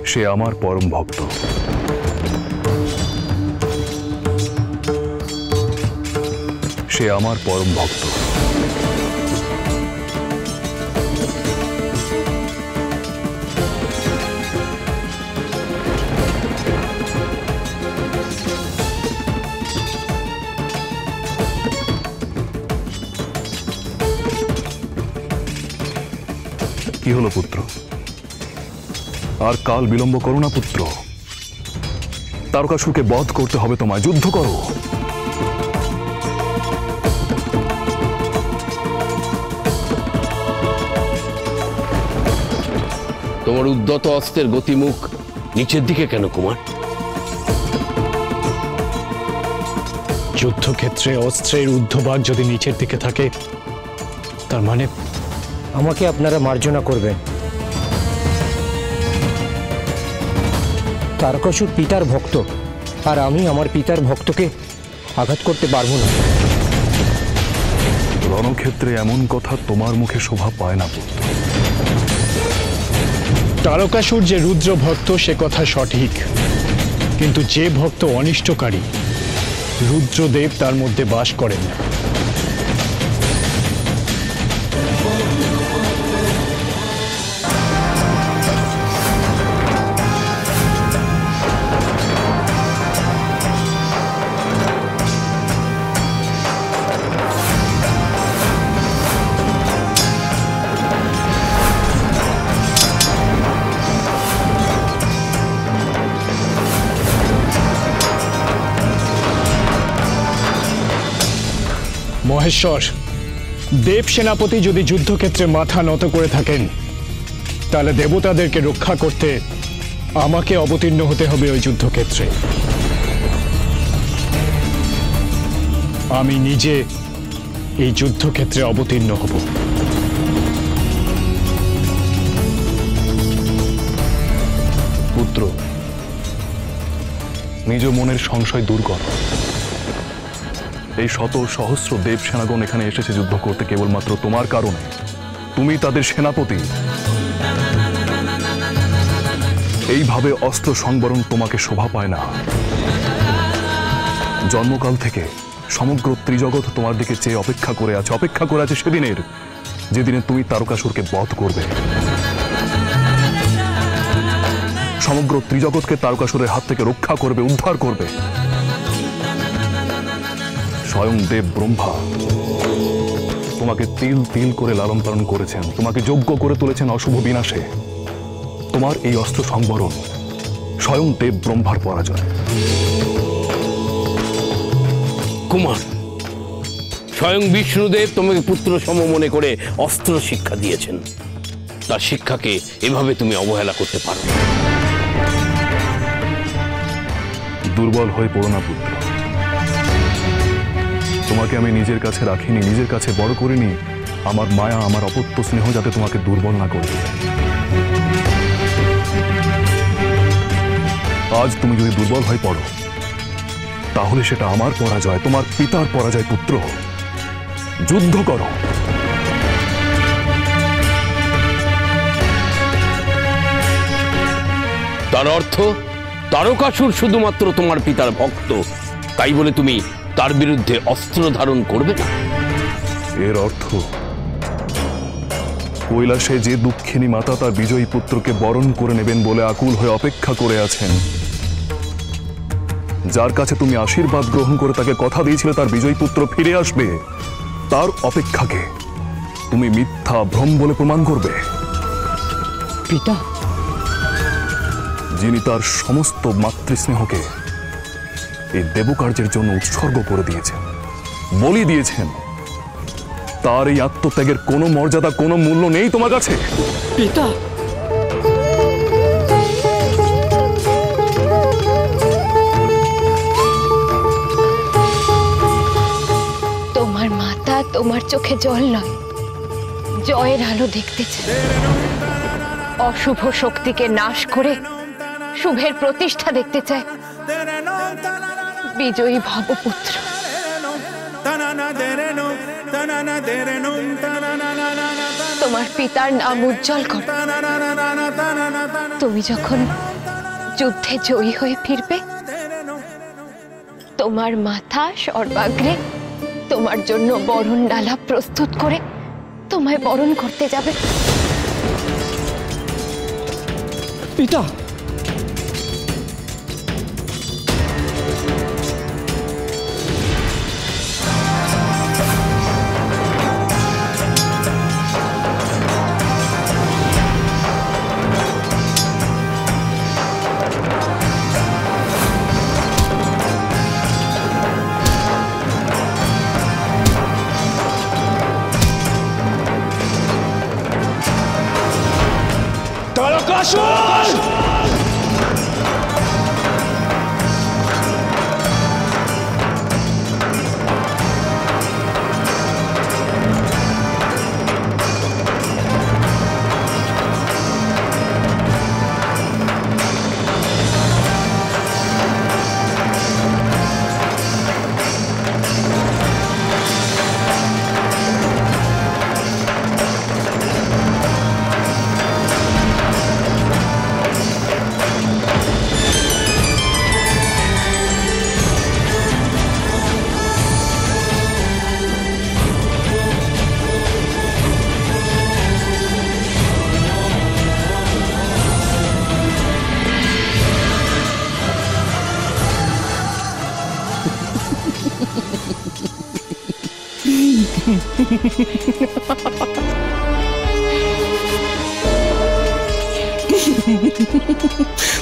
সে আমার পরম ভক্ত। সে আমার পরম ভক্ত। কি হলো পুত্র? আর কাল বিলম্ব করো না পুত্র। তারকাসুরকে বধ করতে হবে তোমায়, যুদ্ধ করো। তোমার উদ্যত অস্ত্রের গতিমুখ নিচের দিকে কেন কুমার? যুদ্ধক্ষেত্রে অস্ত্রের ঊর্ধ্বভাগ যদি নিচের দিকে থাকে, তার মানে আমাকে আপনারা মার্জনা করবেন। তারকাসুর পিতার ভক্ত, আর আমি আমার পিতার ভক্তকে আঘাত করতে পারবো না। রণক্ষেত্রে এমন কথা তোমার মুখে শোভা পায় না পুত্র। তারকাসুর যে রুদ্র ভক্ত সে কথা সঠিক, কিন্তু যে ভক্ত অনিষ্টকারী, রুদ্রদেব তার মধ্যে বাস করেন না। মহেশ্বর, দেব সেনাপতি যদি যুদ্ধক্ষেত্রে মাথা নত করে থাকেন, তাহলে দেবতাদেরকে রক্ষা করতে আমাকে অবতীর্ণ হতে হবে ওই যুদ্ধক্ষেত্রে। আমি নিজে এই যুদ্ধক্ষেত্রে অবতীর্ণ হব। পুত্র, নিজ মনের সংশয় দূর কর। এই শত সহস্র দেব সেনাগণ এখানে এসেছে যুদ্ধ করতে কেবলমাত্র তোমার কারণে। তুমি তাদের সেনাপতি। এইভাবে অস্ত্র সংবরণ তোমাকে শোভা পায় না। জন্মকাল থেকে সমগ্র ত্রিজগৎ তোমার দিকে চেয়ে অপেক্ষা করে আছে সেদিনের, যেদিনে তুমি তারকাসুরকে বধ করবে। সমগ্র ত্রিজগৎকে তারকাসুরের হাত থেকে রক্ষা করবে, উদ্ধার করবে। স্বয়ং দেব ব্রহ্মা তোমাকে তিল তিল করে লালন পালন করেছেন, তোমাকে যোগ্য করে তুলেছেন অশুভ বিনাশে। তোমার এই অস্ত্র সংবরণ স্বয়ং দেব ব্রহ্মার পরাজয়। কুমার, স্বয়ং বিষ্ণুদেব তোমাকে পুত্র সম মনে করে অস্ত্র শিক্ষা দিয়েছেন। তার শিক্ষাকে এভাবে তুমি অবহেলা করতে পারো না। দুর্বল হয়ে পড়ো না পুত্র। তোমাকে আমি নিজের কাছে রাখিনি, নিজের কাছে বড় করিনি। আমার মায়া, আমার অপত্য স্নেহ যাতে তোমাকে দুর্বল না করে। আজ তুমি যদি দুর্বল হয়ে পড়ো, তাহলে সেটা আমার পরাজয়, তোমার পিতার পরাজয়। পুত্র, যুদ্ধ করো। তার অর্থ তারকাসুর শুধুমাত্র তোমার পিতার ভক্ত, তাই বলে তুমি তার বিরুদ্ধে অস্ত্র ধারণ করবে না? এর অর্থ কৈলাসে যে দুঃখিনী মাতা তার বিজয়ী পুত্রকে বরণ করে নেবেন বলে আকুল হয়ে অপেক্ষা করে আছেন, যার কাছে তুমি আশীর্বাদ গ্রহণ করে তাকে কথা দিয়েছিলে তার বিজয়ী পুত্র ফিরে আসবে, তার অপেক্ষাকে তুমি মিথ্যা ভ্রম বলে প্রমাণ করবে। পিতা, যিনি তার সমস্ত মাতৃস্নেহকে এই দেবকার্যের জন্য উৎসর্গ করে দিয়েছেন, বলি দিয়েছেন, তার এই আত্মত্যাগের কোনো মর্যাদা, কোনো মূল্য নেই তোমার কাছে? পিতা, তোমার মাতা তোমার চোখে জল নয়, জয়ের আলো দেখতে চায়। অশুভ শক্তিকে নাশ করে শুভের প্রতিষ্ঠা দেখতে চায়। বিজয়ী ভবপুত্র, তোমার পিতার নাম উজ্জ্বল করো। তুমি যখন যুদ্ধে জয়ী হয়ে ফিরবে, তোমার মাথা সর্বাগ্রে তোমার জন্য বরণ ডালা প্রস্তুত করে তোমায় বরণ করতে যাবে। পিতা, তারকাসুর!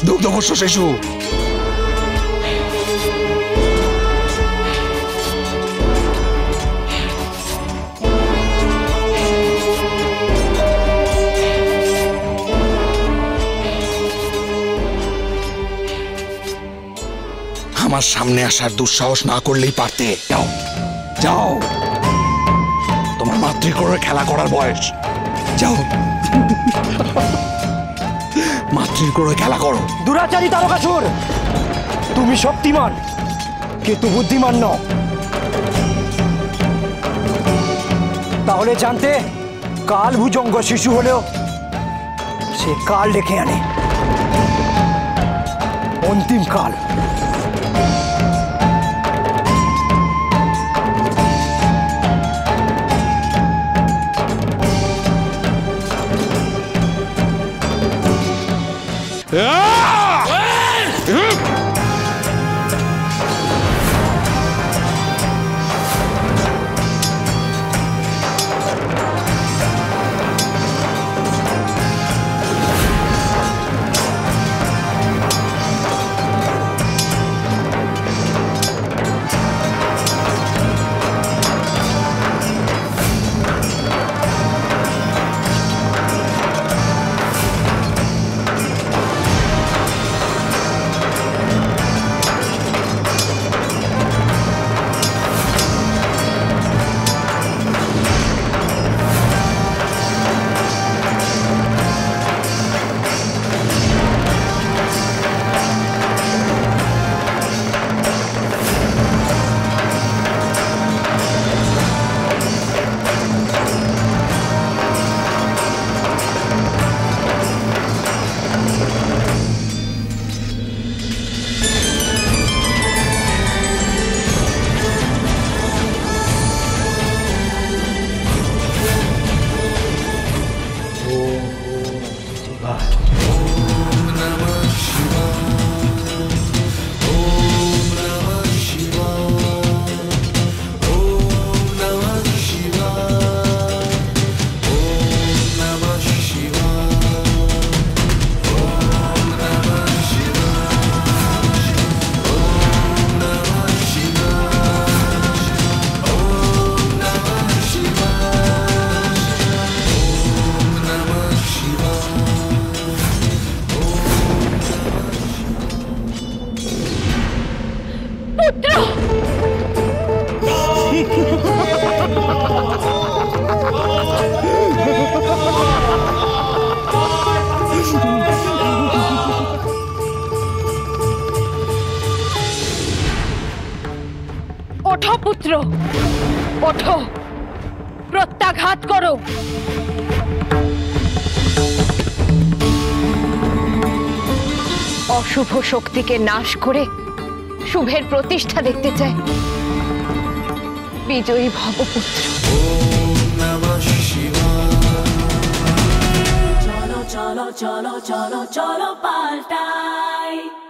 দুগ্ধবর্ষ শিশু, আমার সামনে আসার দুঃসাহস না করলেই পারতে। যাও যাও, তোমার মাতৃক্রোড়ে খেলা করার বয়স। যাও, মাতৃক্রোড়ে খেলা করো। দুরাচারী তারকাসুর, তুমি শক্তিমান কিন্তু বুদ্ধিমান নও। তাহলে জানতে, কাল ভুজঙ্গ শিশু হলেও সে কাল ডেকে আনে, অন্তিম কাল। ওঠো পুত্র, ওঠো, প্রত্যাঘাত করো। অশুভ শক্তিকে নাশ করে শুভের প্রতিষ্ঠা দেখতে চায়। বিজয়ী ভবপুত্র। চলো চলো চলো চলো চলো পাল্টাই।